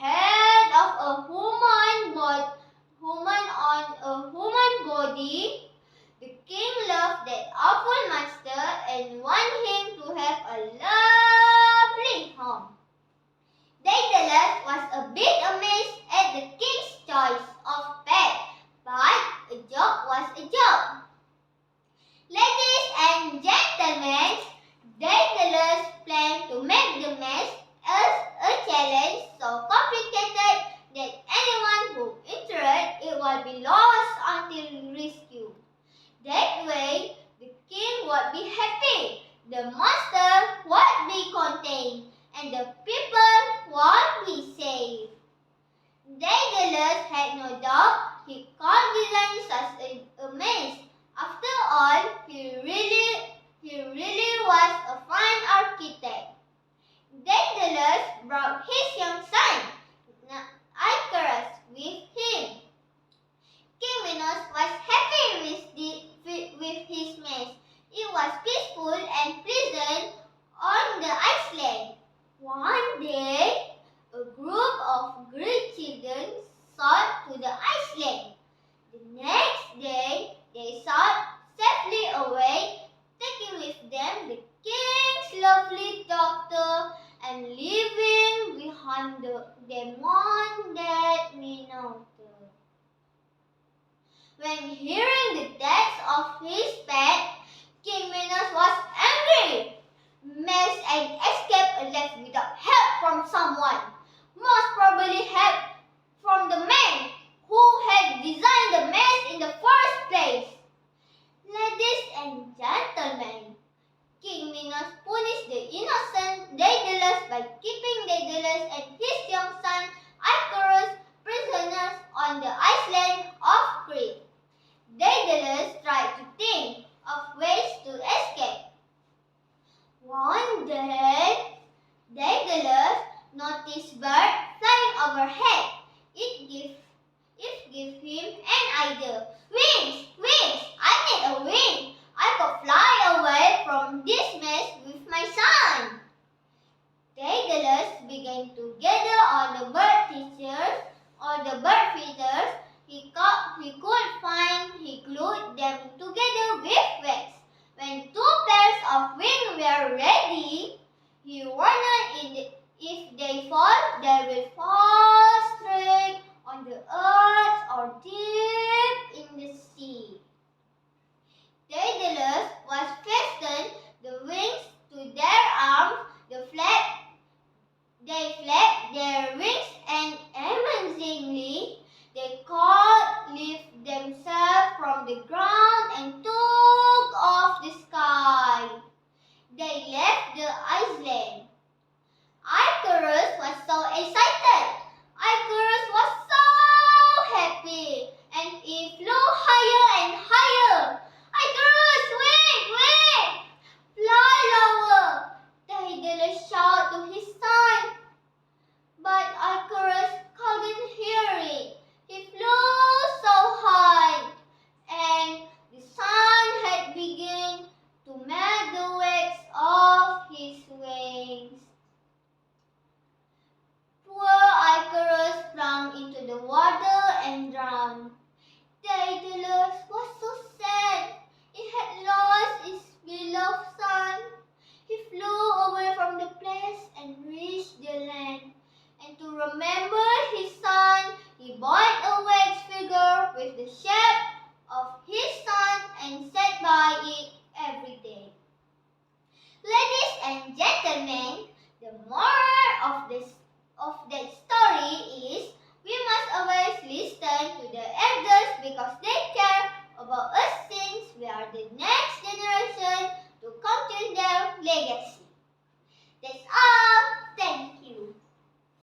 head of a human body, the king loved that awful monster and wanted him to have a lovely home. Daedalus was a bit amazed at the king's choice of pet, but a joke was a joke. Ladies and gentlemen, Daedalus planned to make the maze a challenge so complicated that anyone who entered it would be lost until rescued. That way, the king would be happy, the monster would be contained, and the people would be safe. Daedalus had no doubt he could design such a maze. After all, he really was a fine architect. Daedalus brought his young son, Icarus, with him. King Minos was happy with his maze. It was peaceful and pleasant on the iceland. One day, a group of Greek children sailed to the iceland. The next day, they sailed safely away, taking with them the king's lovely daughter and leaving behind them one dead Minotaur. When hearing the death of his pet, King Minos was angry. Maze and escape left without help from someone, most probably help from the man who had designed the maze in the first place. Ladies and gentlemen, King Minos punished the innocent Daedalus by keeping Daedalus and his young son Icarus prisoners on the island of Crete. Daedalus tried to think of ways to escape. One day, Daedalus noticed bird flying overhead. It gave him an idea. Wings! Wings! I need a wing! I could fly away from this maze with my son. Daedalus began to gather all the bird feathers he could find. He glued them together with wax. When 2 pairs of wings were ready, he warned if they fall, they will fall straight on the earth or deep in the sea. Daedalus was fastened the wings to their arms. They flapped their wings and amazingly, they could lift themselves from the ground and took off the sky. They left the island. Icarus was so excited. Icarus was so happy, and he flew higher and higher. Icarus, wait! Fly lower! Daedalus shouted to his son. But Icarus couldn't hear it. He flew so high, and the sun had begun to melt the wax off his wings. Poor Icarus flung into the water and drowned. Daedalus was so sad. He had lost his beloved son. He flew away from the place and reached the land. And to remember his son,